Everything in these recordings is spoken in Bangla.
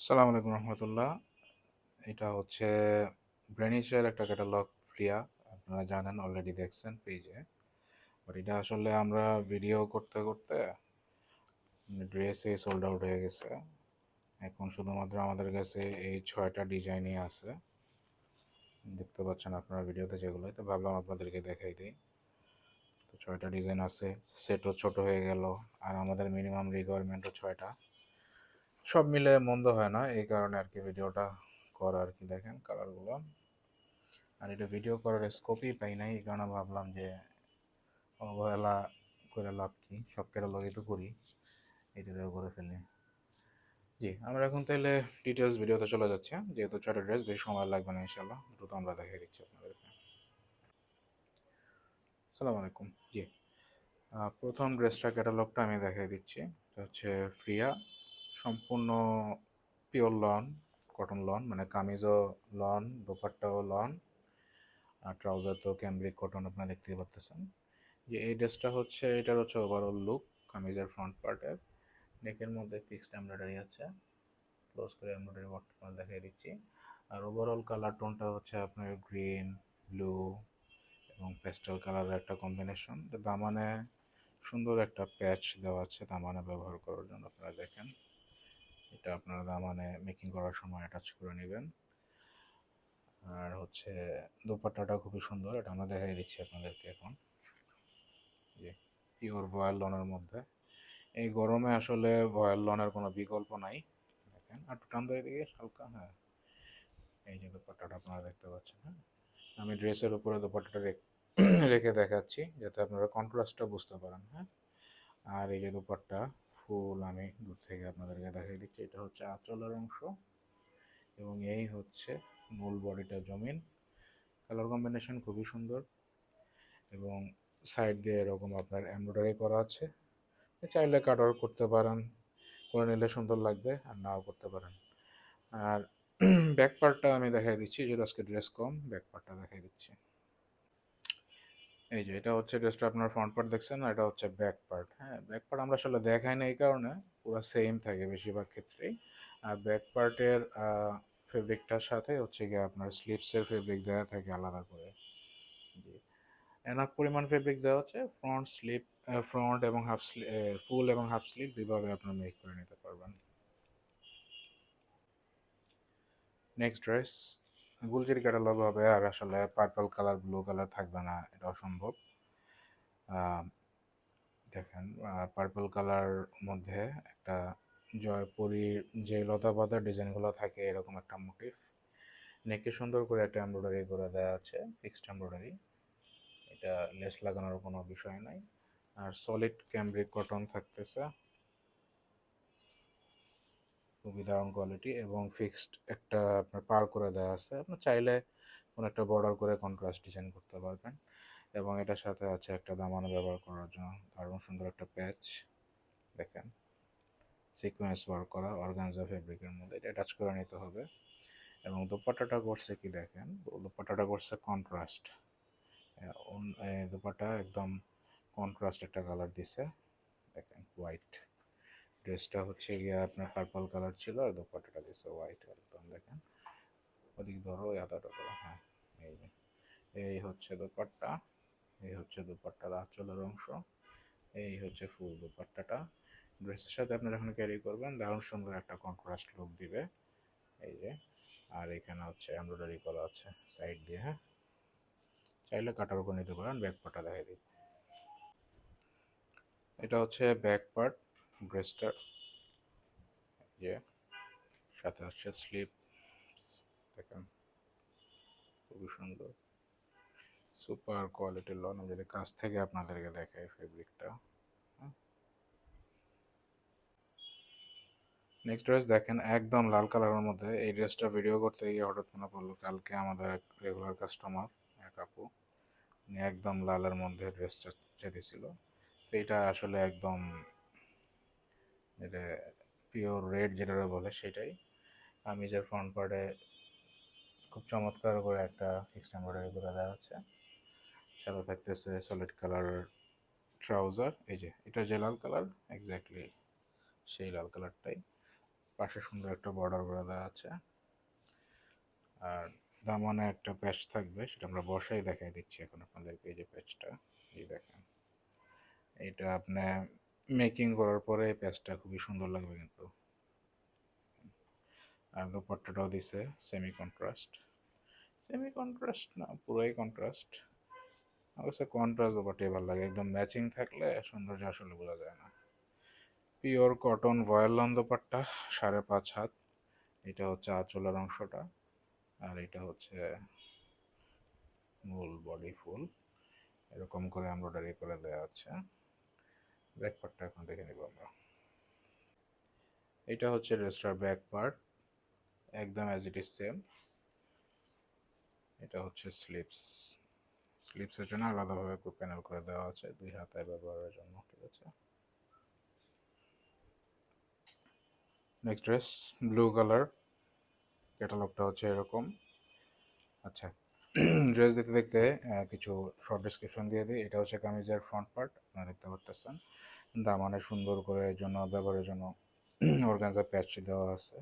আসসালামু আলাইকুম রহমতুল্লাহ। এটা হচ্ছে ব্রেনিশের একটা ক্যাটালগ ফ্রিয়া। আপনারা জানেন, অলরেডি দেখছেন পেজে। বাট এটা আসলে আমরা ভিডিও করতে করতে ড্রেসে সোল্ড আউট হয়ে গেছে। এখন শুধুমাত্র আমাদের কাছে এই 6টা ডিজাইনই আছে, দেখতে পাচ্ছেন আপনারা ভিডিওতে যেগুলো। তো ভাবলাম আপনাদেরকে দেখাই দিই। তো 6টা ডিজাইন আছে, সেটও ছোট হয়ে গেল, আর আমাদের মিনিমাম রিকোয়ারমেন্টও 6টা। সব মিলে মন্দ হয় না, এই কারণে আর কি ভিডিওটা করা আর কি। দেখেন কালারগুলো। আর এটা ভিডিও করার স্কোপই পাই নাই, এই কারণে ভাবলাম যে অবহেলা করে লাভ কি, সব ক্যাটালগই তো করি, এটাও করে ফেলি। জি, আমরা এখন তাহলে ডিটেলস ভিডিওতে চলে যাচ্ছে। যেহেতু 6টা ড্রেস, বেশি সময় লাগবে না ইনশাল্লাহ, দ্রুত আমরা দেখিয়ে দিচ্ছি আপনাদেরকে। আসসালামু আলাইকুম। জি, প্রথম ড্রেসটা ক্যাটালগটা আমি দেখিয়ে দিচ্ছি। এটা হচ্ছে ফ্রিয়া, সম্পূর্ণ পিওর লন, কটন লন, মানে কামিজও লন, দোপাট্টাও লন, আর ট্রাউজার তো ক্যামব্রিক কটন আপনারা দেখতেই পারতেছেন। যে এই ড্রেসটা হচ্ছে, এটার হচ্ছে ওভারঅল লুক। কামিজের ফ্রন্ট পার্টের নেকের মধ্যে ফিক্সড এমব্রয়ডারি আছে, ক্লোজ করে এমব্রয়ডারি ওয়ার্কটা দেখিয়ে দিচ্ছি। আর ওভারঅল কালার টোনটা হচ্ছে আপনার গ্রিন, ব্লু এবং পেস্টেল কালারের একটা কম্বিনেশন। দামানে সুন্দর একটা প্যাচ দেওয়া আছে দামানে ব্যবহার করার জন্য। আপনারা দেখেন, এটা আপনারা দামানে মেকিং করার সময় অ্যাটাচ করে নেবেন। আর হচ্ছে দোপাট্টাটা খুবই সুন্দর, এটা আমরা দেখাই দিচ্ছি আপনাদেরকে এখন। যে পিওর ভয়েল লনের মধ্যে, এই গরমে আসলে ভয়েল লনের কোনো বিকল্প নাই। দেখেন, আর টান দিয়ে দিকে হালকা। হ্যাঁ, এই যে দোপাট্টাটা আপনারা দেখতে পাচ্ছেন। হ্যাঁ, আমি ড্রেসের উপরে দোপাট্টাটা রেখে দেখাচ্ছি যাতে আপনারা কন্ট্রাস্টটা বুঝতে পারেন। হ্যাঁ, আর এই যে দোপাট্টা ফুল আমি দূর থেকে আপনাদেরকে দেখিয়ে দিচ্ছি। এটা হচ্ছে আঁচলের অংশ এবং এই হচ্ছে মূল বডিটা জমিন। কালার কম্বিনেশন খুবই সুন্দর এবং সাইড দিয়ে এরকম আপনার এমব্রয়ডারি করা আছে। চাইলে কাট আউট করতে পারেন, করে নিলে সুন্দর লাগবে, আর নাও করতে পারেন। আর ব্যাক পার্টটা আমি দেখাই দিচ্ছি, যেহেতু আজকে ড্রেস কম, ব্যাক পার্টটা দেখাই দিচ্ছি। এই যে এটা হচ্ছে ড্রেসটা, আপনার ফ্রন্ট পার্ট দেখছেন, আর এটা হচ্ছে ব্যাক পার্ট। হ্যাঁ, ব্যাক পার্ট আমরা আসলে দেখাই না এই কারণে, পুরো সেম থাকে বেশিরভাগ ক্ষেত্রেই। আর ব্যাক পার্টের ফেব্রিকটার সাথে হচ্ছে গিয়ে আপনার স্লিপসের ফেব্রিক দেওয়া থাকে আলাদা করে। জি, এনাফ পরিমাণ ফেব্রিক দেওয়া হচ্ছে। ফ্রন্ট স্লিপ, ফ্রন্ট এবং হাফ স্লিপ, ফুল এবং হাফ স্লিপ দুইভাবে আপনার মেক করে নিতে পারবেন। নেক্সট ড্রেস গুলজির ক্যাটালগ হবে, আর আসলে পার্পল কালার ব্লু কালার থাকবে না, এটা অসম্ভব। দেখেন, পার্পল কালার মধ্যে একটা জয়পুরীর যে লতা পাতা ডিজাইনগুলো থাকে এরকম একটা মোটিভ। নেকে সুন্দর করে একটা এমব্রয়ডারি করে দেওয়া আছে, ফিক্সড এমব্রয়ডারি। এটা লেস লাগানোর কোনো বিষয় নাই। আর সলিড ক্যামব্রিক কটন থাকতেছে, খুবই দারুণ কোয়ালিটি, এবং ফিক্সড একটা আপনার পার করে দেওয়া আছে। আপনার চাইলে কোনো একটা বর্ডার করে কন্ট্রাস্ট ডিজাইন করতে পারবেন। এবং এটার সাথে আছে একটা দামানো ব্যবহার করার জন্য দারুণ সুন্দর একটা প্যাচ। দেখেন, সিকোয়েন্স ওয়ার্ক করা অর্গানজা ফেব্রিকের মধ্যে, এটা অ্যাটাচ করে নিতে হবে। এবং দোপাট্টাটা করছে কি দেখেন, দোপাট্টাটা করছে কন্ট্রাস্ট। দোপাট্টা একদম কন্ট্রাস্ট একটা কালার দিছে। দেখেন, হোয়াইট। ড্রেসটা হচ্ছে গিয়ে আপনার পার্পল কালার ছিল, আর দোপাট্টাটা দিছে হোয়াইট একদম। দেখেন, ওদিক ধরো, আদাটা করো। হ্যাঁ, এই যে এই হচ্ছে দোপাট্টা, এই হচ্ছে দোপাট্টার আঁচলের অংশ, এই হচ্ছে ফুল দোপাট্টাটা। ড্রেসের সাথে আপনি যখন ক্যারি করবেন দারুণ সুন্দর একটা কন্ট্রাস্ট লুক দিবে। এই যে, আর এখানে হচ্ছে এমব্রয়ডারি করা আছে সাইড দিয়ে। হ্যাঁ, চাইলে কাটার উপর নিতে পারেন। ব্যাক পার্টটা দেখাই দিই। এটা হচ্ছে ব্যাক পার্ট ড্রেসটার, যে সাথে হচ্ছে স্লিপ। দেখেন, খুবই সুন্দর, সুপার কোয়ালিটির লন। আমি যদি কাছ থেকে আপনাদেরকে দেখাই ফেব্রিকটা। নেক্সট ড্রেস দেখেন, একদম লাল কালারের মধ্যে। এই ড্রেসটা ভিডিও করতে গিয়ে হঠাৎ মনে পড়লো, কালকে আমাদের এক রেগুলার কাস্টমার, এক আপু, উনি একদম লালের মধ্যে ড্রেসটা চেয়েছিল। তো এটা আসলে একদম, এটা পিওর রেড যেটা বলে সেটাই। কামিজের ফ্রন্ট পার্টে খুব চমৎকার করে একটা ফিক্সড এমব্রয়ডারি করে দেওয়া হচ্ছে। সাথে থাকতেছে সলিড কালার ট্রাউজার। এই যে এটা যে লাল কালার, এক্স্যাক্টলি সেই লাল কালারটাই। পাশে সুন্দর একটা বর্ডার করে দেওয়া আছে। আর দামনে একটা প্যাচ থাকবে, সেটা আমরা বসাই দেখাই দিচ্ছি এখন আপনাদেরকে। এই যে প্যাচটা, এই দেখেন, এটা আপনি মেকিং করার পরে এই প্যাচটা খুবই সুন্দর লাগবে কিন্তু। আর দোপাট্টাটাও দিছে সেমি কন্ট্রাস্ট, সেমি কন্ট্রাস্ট না পুরোই কন্ট্রাস্ট। অবশ্য কন্ট্রাস্ট দোপাট্টাই ভালো লাগে, একদম ম্যাচিং থাকলে সৌন্দর্য আসলে বোঝা যায় না। Pure cotton voile lawn dupatta, 5.5 হাত। এটা হচ্ছে আঁচলের অংশটা, আর এটা হচ্ছে মূল বডি ফুল এরকম করে এমব্রয়ডারি করে দেওয়া আছে। ব্যাক পার্টটা এখন দেখে নিব আমরা। এটা হচ্ছে ড্রেসটার ব্যাক পার্ট, একদম অ্যাজ ইট ইজ সেম। এটা হচ্ছে স্লিপস, স্লিপসের জন্য আলাদাভাবে প্যানেল করে দেওয়া আছে 2 হাতায় ব্যবহারের জন্য, ঠিক আছে। নেক্সট ড্রেস ব্লু কালার, ক্যাটালগটা হচ্ছে এরকম। আচ্ছা, ড্রেস দেখতে দেখতে কিছু শর্ট ডেসক্রিপশন দিয়ে দিই। এটা হচ্ছে কামিজের ফ্রন্ট পার্ট, আপনারা দেখতে পারতেছেন। দামানে সুন্দর করে জন্য ব্যবহারের জন্য অর্গানজা প্যাচ দেওয়া আছে।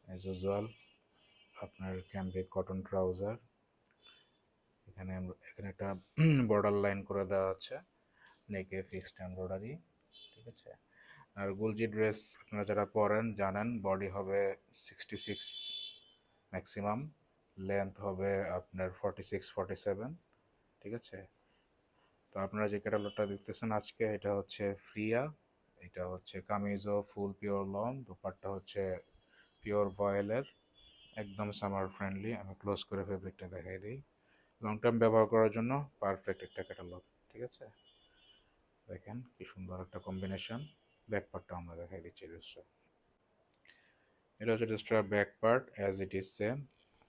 অ্যাজ ইউজুয়াল আপনার ক্যাম্বিক কটন ট্রাউজার, এখানে একটা বর্ডার লাইন করে দেওয়া আছে, নেকে ফিক্সড এমব্রয়ডারি, ঠিক আছে। আর গুলজি ড্রেস আপনারা যারা পরেন জানেন, বডি হবে 66 ম্যাক্সিমাম, লেন্থ হবে আপনার 46-47, ঠিক আছে। তো আপনারা যে ক্যাটালগটা দেখতেছেন আজকে, এটা হচ্ছে ফ্রিয়া, এটা হচ্ছে কামিজও ফুল পিওর লন, দোপাট্টা হচ্ছে পিওর ভয়েলের, একদম সামার ফ্রেন্ডলি। আমি ক্লোজ করে ফেব্রিকটা দেখাই দিই, লং টার্ম ব্যবহার করার জন্য পারফেক্ট একটা ক্যাটালগ, ঠিক আছে। দেখেন কি সুন্দর একটা কম্বিনেশন। ব্যাক পার্টটা আমরা দেখাই দিচ্ছি ড্রেসটা। এটা হচ্ছে ড্রেসটার back part, as it is same,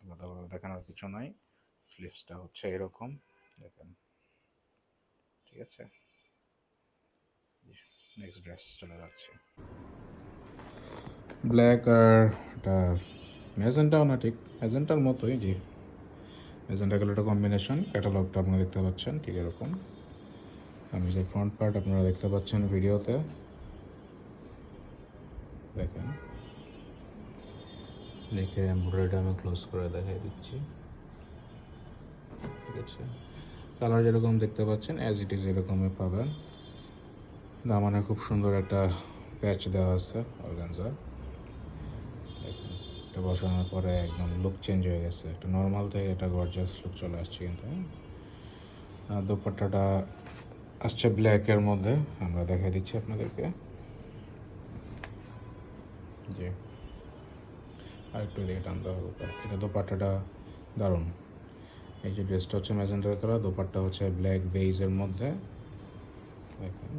আলাদাভাবে দেখানোর কিছু নাই। স্লিভসটা হচ্ছে এরকম, দেখেন, ঠিক আছে। নেক্সট ড্রেস চলে যাচ্ছে। ব্ল্যাক আর এটা ম্যাজেন্টাও না, ঠিক ম্যাজেন্টার মতোই, জি ম্যাজেন্টা কালারটা কম্বিনেশন। ক্যাটালগটা আপনারা দেখতে পাচ্ছেন ঠিক এরকম। আমি যে ফ্রন্ট পার্ট আপনারা দেখতে পাচ্ছেন ভিডিওতে, দেখেন লিখে এমব্রয়ডারিটা আমি ক্লোজ করে দেখাই দিচ্ছি, ঠিক আছে। কালার যেরকম দেখতে পাচ্ছেন অ্যাজ ইট ইজ এরকমই পাবেন। দামানে খুব সুন্দর একটা প্যাচ দেওয়া আছে অর্গানজা, দেখেন এটা বসানোর পরে একদম লুক চেঞ্জ হয়ে গেছে, একটা নর্মাল থেকে একটা গর্জিয়াস লুক চলে আসছে কিন্তু। দোপাট্টাটা আসছে ব্ল্যাকের মধ্যে, আমরা দেখাই দিচ্ছি আপনাদেরকে, জি আর একটু দিকে টানতে হবে। এটা দোপাট্টাটা দারুণ। এই যে ড্রেসটা হচ্ছে ম্যাজেন্টার কালার, দোপাট্টা হচ্ছে ব্ল্যাক বেইজের মধ্যে, দেখেন।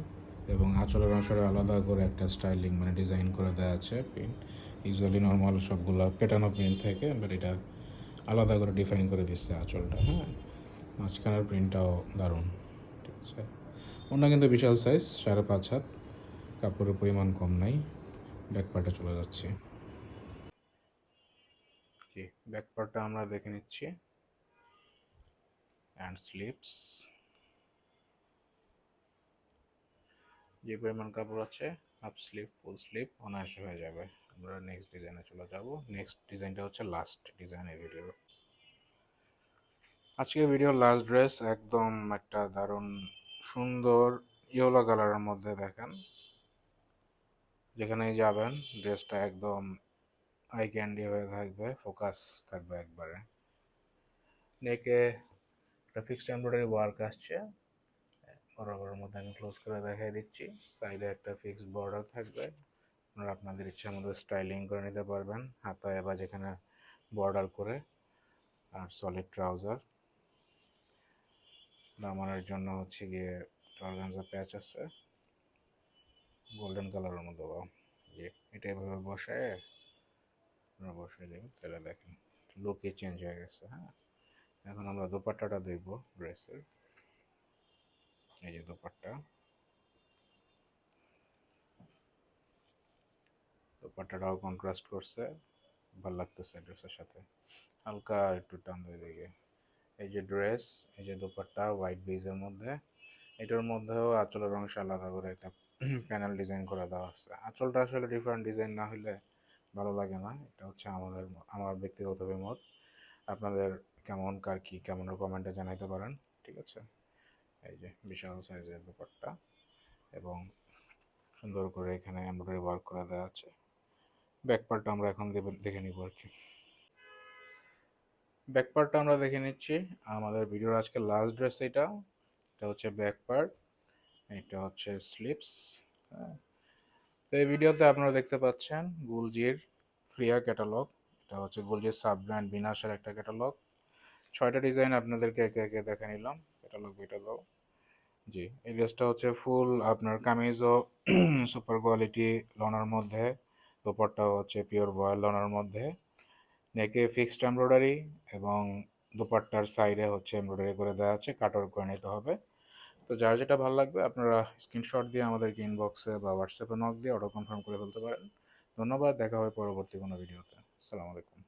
এবং আঁচলের অংশে আলাদা করে একটা স্টাইলিং মানে ডিজাইন করে দেওয়া আছে প্রিন্ট। ইউজুয়ালি নর্মাল সবগুলো পেটানো প্রিন্ট থাকে, বাট এটা আলাদা করে ডিফাইন করে দিচ্ছে আঁচলটা, হ্যাঁ। মাঝখানের প্রিন্টটাও দারুণ, ঠিক আছে। ওটা কিন্তু বিশাল সাইজ, 5.5 হাত, কাপড়ের পরিমাণ কম নাই। ব্যাক পার্টে চলে যাচ্ছি, জি ব্যাক পার্টটা আমরা দেখে নিচ্ছি। অ্যান্ড স্লিপস, যে পরিমাণ কাপড় আছে হাফ স্লিভ ফুল স্লিভ অনায়াসে হয়ে যাবে। আমরা নেক্সট ডিজাইনে চলে যাব। নেক্সট ডিজাইনটা হচ্ছে লাস্ট ডিজাইন এই ভিডিওর। আজকের ভিডিওর লাস্ট ড্রেস একদম একটা দারুণ সুন্দর ইয়েলো কালারের মধ্যে, দেখেন যেখানেই যাবেন ড্রেসটা একদম আই ক্যান্ডি হয়ে থাকবে, ফোকাস থাকবে একবারে। নেকে একটা ফিক্সড এমব্রয়ডারি ওয়ার্ক আসছে, বরাবরের মধ্যে আমি ক্লোজ করে দেখাই দিচ্ছি। সাইডে একটা ফিক্সড বর্ডার থাকবে, আপনারা আপনাদের ইচ্ছা মতো স্টাইলিং করে নিতে পারবেন হাতায় বা যেখানে বর্ডার করে। আর সলিড ট্রাউজার, দামানের জন্য হচ্ছে গিয়ে অর্গানজা প্যাচ আছে গোল্ডেন কালারের মতো, যে এটা এভাবে বসায় আপনারা বসিয়ে দেবেন, তাহলে দেখেন লুকই চেঞ্জ হয়ে গেছে, হ্যাঁ। এখন আমরা দোপাট্টাটা দেখবো ড্রেসের। এই যে দোপাট্টা, দোপাট্টাটাও কন্ট্রাস্ট করছে, ভালো লাগতেছে ড্রেসের সাথে। হালকা একটু টান দিয়ে দিকে, এই যে ড্রেস, এই যে দোপাট্টা হোয়াইট বেজের মধ্যে, এটার মধ্যেও আঁচলের অংশ আলাদা করে একটা প্যানেল ডিজাইন করে দেওয়া আছে। আঁচলটা আসলে ডিফারেন্ট ডিজাইন না হলে ভালো লাগে না, এটা হচ্ছে আমার ব্যক্তিগত অভিমত। আপনাদের কেমন কার কি কেমন কমেন্টে জানাইতে পারেন, ঠিক আছে। এই যে বিশাল সাইজের ব্যাপারটা, এবং সুন্দর করে এখানে এমব্রয়ডারি ওয়ার্ক করে দেওয়া আছে। ব্যাক পার্টটা আমরা এখন দেখে নিব আর কি। ব্যাক পার্টটা আমরা দেখে নিচ্ছি। আমাদের ভিডিওর আজকে লাস্ট ড্রেস এটা। এটা হচ্ছে ব্যাক পার্ট, এটা হচ্ছে স্লিপস। হ্যাঁ, তো এই ভিডিওতে আপনারা দেখতে পাচ্ছেন গুলজির ফ্রিয়া ক্যাটালগ। এটা হচ্ছে গুলজির সাব ব্র্যান্ড বিনাশের একটা ক্যাটালগ। 6টা ডিজাইন আপনাদেরকে একে একে দেখে নিলাম ক্যাটালগ ভিটালগ। জি, এই ড্রেসটা হচ্ছে ফুল আপনার কামিজ ও সুপার কোয়ালিটি লনের মধ্যে, দোপাট্টা হচ্ছে পিওর ভয়েল লনের মধ্যে, নেকে ফিক্সড এমব্রয়ডারি, এবং দোপাট্টার সাইডে হচ্ছে এমব্রয়ডারি করে দেওয়া আছে, কাটওয়ার্ক করে নিতে হবে। তো যার যেটা ভালো লাগবে আপনারা স্ক্রিনশট দিয়ে আমাদেরকে ইনবক্সে বা হোয়াটসঅ্যাপে নক দিয়ে অর্ডার কনফার্ম করে ফেলতে পারেন। ধন্যবাদ, দেখা হবে পরবর্তী কোনো ভিডিওতে। আসসালামু আলাইকুম।